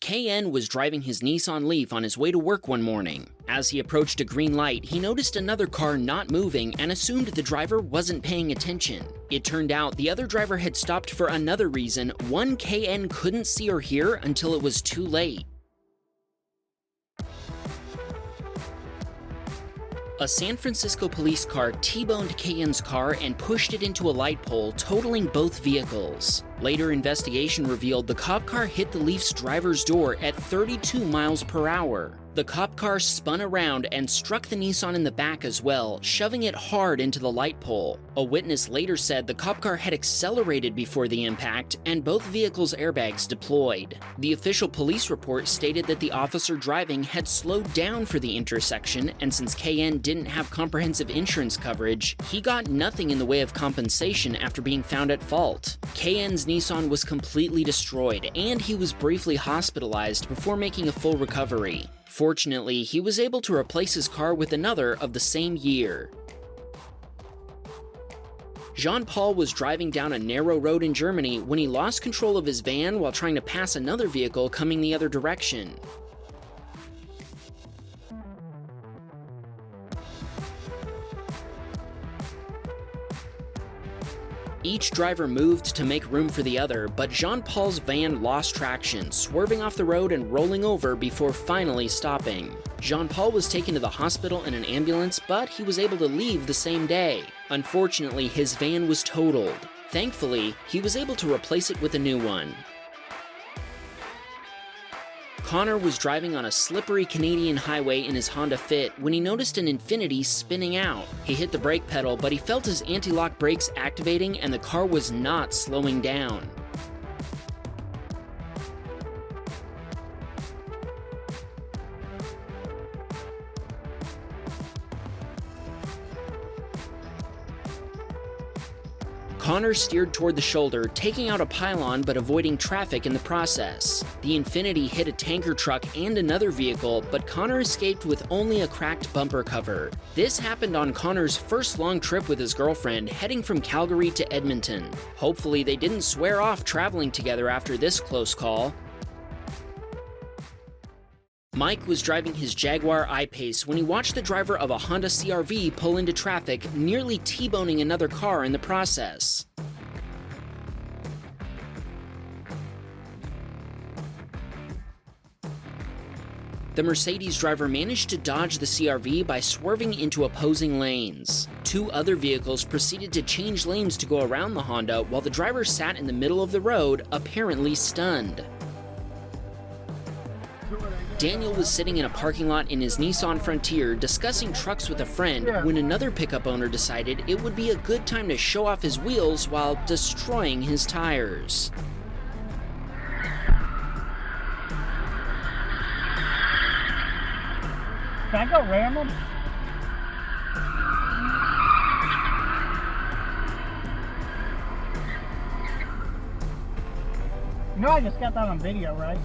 KN was driving his Nissan Leaf on his way to work one morning. As he approached a green light, he noticed another car not moving and assumed the driver wasn't paying attention. It turned out the other driver had stopped for another reason one KN couldn't see or hear until it was too late. A San Francisco police car T-boned KN's car and pushed it into a light pole, totaling both vehicles. Later investigation revealed the cop car hit the Leaf's driver's door at 32 miles per hour. The cop car spun around and struck the Nissan in the back as well, shoving it hard into the light pole. A witness later said the cop car had accelerated before the impact, and both vehicles' airbags deployed. The official police report stated that the officer driving had slowed down for the intersection, and since KN didn't have comprehensive insurance coverage, he got nothing in the way of compensation after being found at fault. KN's Nissan was completely destroyed, and he was briefly hospitalized before making a full recovery. Fortunately, he was able to replace his car with another of the same year. Jean-Paul was driving down a narrow road in Germany when he lost control of his van while trying to pass another vehicle coming the other direction. Each driver moved to make room for the other, but Jean-Paul's van lost traction, swerving off the road and rolling over before finally stopping. Jean-Paul was taken to the hospital in an ambulance, but he was able to leave the same day. Unfortunately, his van was totaled. Thankfully, he was able to replace it with a new one. Connor was driving on a slippery Canadian highway in his Honda Fit when he noticed an Infiniti spinning out. He hit the brake pedal, but he felt his anti-lock brakes activating and the car was not slowing down. Connor steered toward the shoulder, taking out a pylon but avoiding traffic in the process. The Infiniti hit a tanker truck and another vehicle, but Connor escaped with only a cracked bumper cover. This happened on Connor's first long trip with his girlfriend, heading from Calgary to Edmonton. Hopefully they didn't swear off traveling together after this close call. Mike was driving his Jaguar I-Pace when he watched the driver of a Honda CR-V pull into traffic, nearly T-boning another car in the process. The Mercedes driver managed to dodge the CR-V by swerving into opposing lanes. Two other vehicles proceeded to change lanes to go around the Honda while the driver sat in the middle of the road, apparently stunned. Daniel was sitting in a parking lot in his Nissan Frontier discussing trucks with a friend when another pickup owner decided it would be a good time to show off his wheels while destroying his tires. Can I go ram him? You know I just got that on video, right?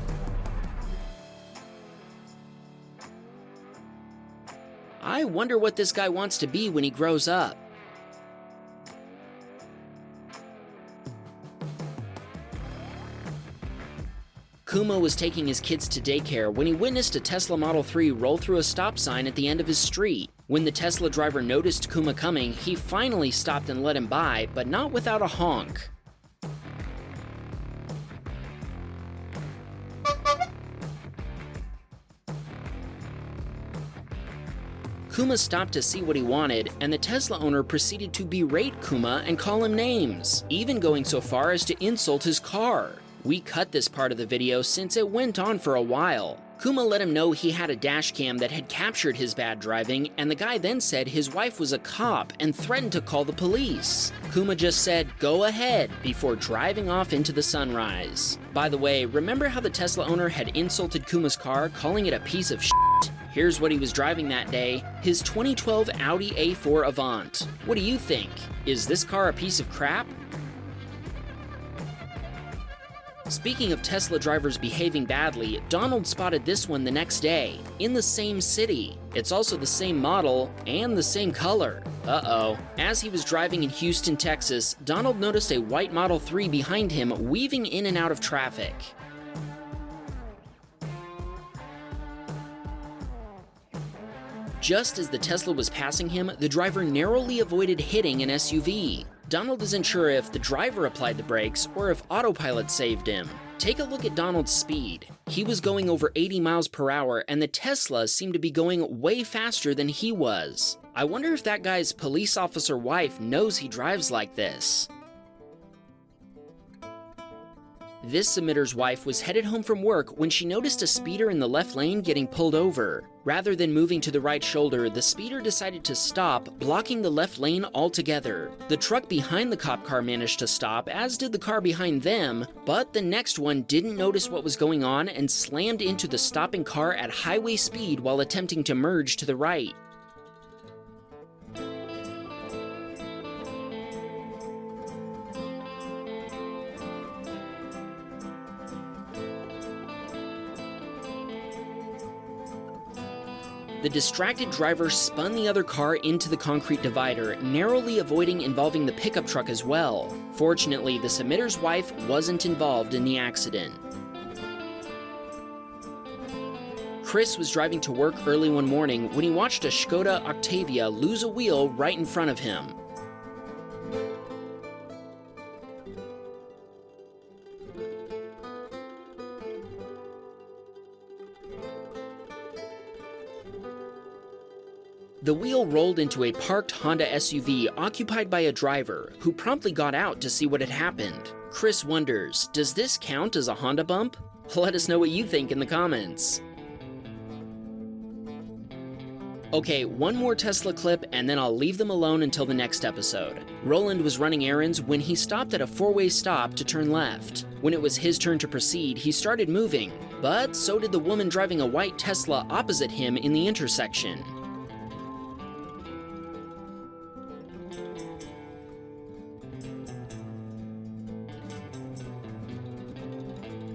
I wonder what this guy wants to be when he grows up. Kuma was taking his kids to daycare when he witnessed a Tesla Model 3 roll through a stop sign at the end of his street. When the Tesla driver noticed Kuma coming, he finally stopped and let him by, but not without a honk. Kuma stopped to see what he wanted, and the Tesla owner proceeded to berate Kuma and call him names, even going so far as to insult his car. We cut this part of the video since it went on for a while. Kuma let him know he had a dash cam that had captured his bad driving, and the guy then said his wife was a cop and threatened to call the police. Kuma just said, "Go ahead," before driving off into the sunrise. By the way, remember how the Tesla owner had insulted Kuma's car, calling it a piece of shit? Here's what he was driving that day, his 2012 Audi A4 Avant. What do you think? Is this car a piece of crap? Speaking of Tesla drivers behaving badly, Donald spotted this one the next day, in the same city. It's also the same model and the same color. Uh-oh. As he was driving in Houston, Texas, Donald noticed a white Model 3 behind him weaving in and out of traffic. Just as the Tesla was passing him, the driver narrowly avoided hitting an SUV. Donald isn't sure if the driver applied the brakes or if autopilot saved him. Take a look at Donald's speed. He was going over 80 miles per hour, and the Tesla seemed to be going way faster than he was. I wonder if that guy's police officer wife knows he drives like this. This submitter's wife was headed home from work when she noticed a speeder in the left lane getting pulled over. Rather than moving to the right shoulder, the speeder decided to stop, blocking the left lane altogether. The truck behind the cop car managed to stop, as did the car behind them, but the next one didn't notice what was going on and slammed into the stopping car at highway speed while attempting to merge to the right. The distracted driver spun the other car into the concrete divider, narrowly avoiding involving the pickup truck as well. Fortunately, the submitter's wife wasn't involved in the accident. Chris was driving to work early one morning when he watched a Skoda Octavia lose a wheel right in front of him. The wheel rolled into a parked Honda SUV occupied by a driver, who promptly got out to see what had happened. Chris wonders, does this count as a Honda bump? Let us know what you think in the comments. Okay, one more Tesla clip and then I'll leave them alone until the next episode. Roland was running errands when he stopped at a four-way stop to turn left. When it was his turn to proceed, he started moving, but so did the woman driving a white Tesla opposite him in the intersection.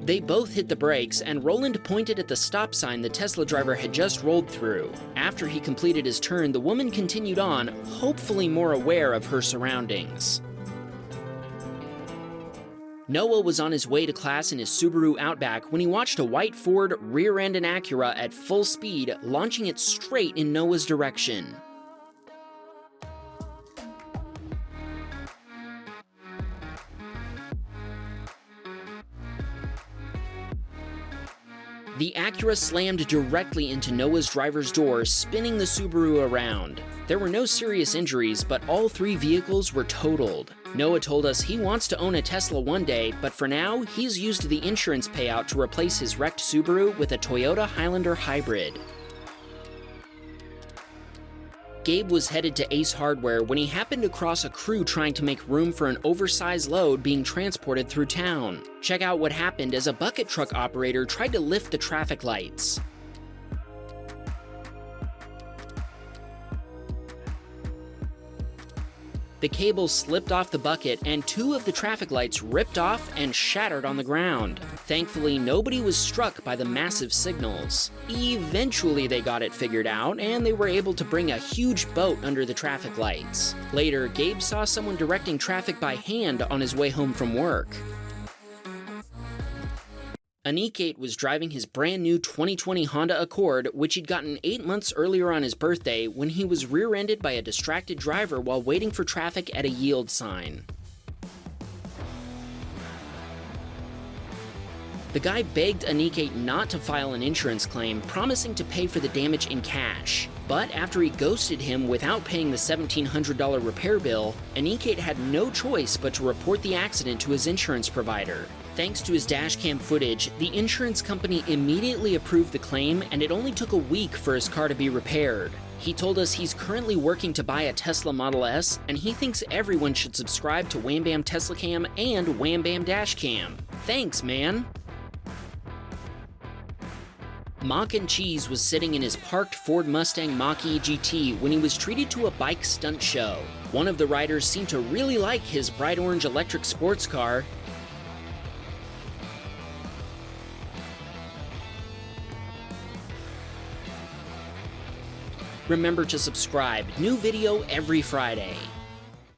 They both hit the brakes, and Roland pointed at the stop sign the Tesla driver had just rolled through. After he completed his turn, the woman continued on, hopefully more aware of her surroundings. Noah was on his way to class in his Subaru Outback when he watched a white Ford rear-end an Acura at full speed, launching it straight in Noah's direction. The Acura slammed directly into Noah's driver's door, spinning the Subaru around. There were no serious injuries, but all three vehicles were totaled. Noah told us he wants to own a Tesla one day, but for now, he's used the insurance payout to replace his wrecked Subaru with a Toyota Highlander hybrid. Gabe was headed to Ace Hardware when he happened across a crew trying to make room for an oversized load being transported through town. Check out what happened as a bucket truck operator tried to lift the traffic lights. The cable slipped off the bucket and two of the traffic lights ripped off and shattered on the ground. Thankfully, nobody was struck by the massive signals. Eventually they got it figured out and they were able to bring a huge boat under the traffic lights. Later, Gabe saw someone directing traffic by hand on his way home from work. Aniket was driving his brand new 2020 Honda Accord, which he'd gotten 8 months earlier on his birthday, when he was rear-ended by a distracted driver while waiting for traffic at a yield sign. The guy begged Aniket not to file an insurance claim, promising to pay for the damage in cash. But after he ghosted him without paying the $1,700 repair bill, Aniket had no choice but to report the accident to his insurance provider. Thanks to his dashcam footage, the insurance company immediately approved the claim, and it only took a week for his car to be repaired. He told us he's currently working to buy a Tesla Model S, and he thinks everyone should subscribe to Wham Baam Teslacam and Wham Baam Dashcam. Thanks, man! Mach and Cheese was sitting in his parked Ford Mustang Mach-E GT when he was treated to a bike stunt show. One of the riders seemed to really like his bright orange electric sports car. Remember to subscribe. New video every Friday.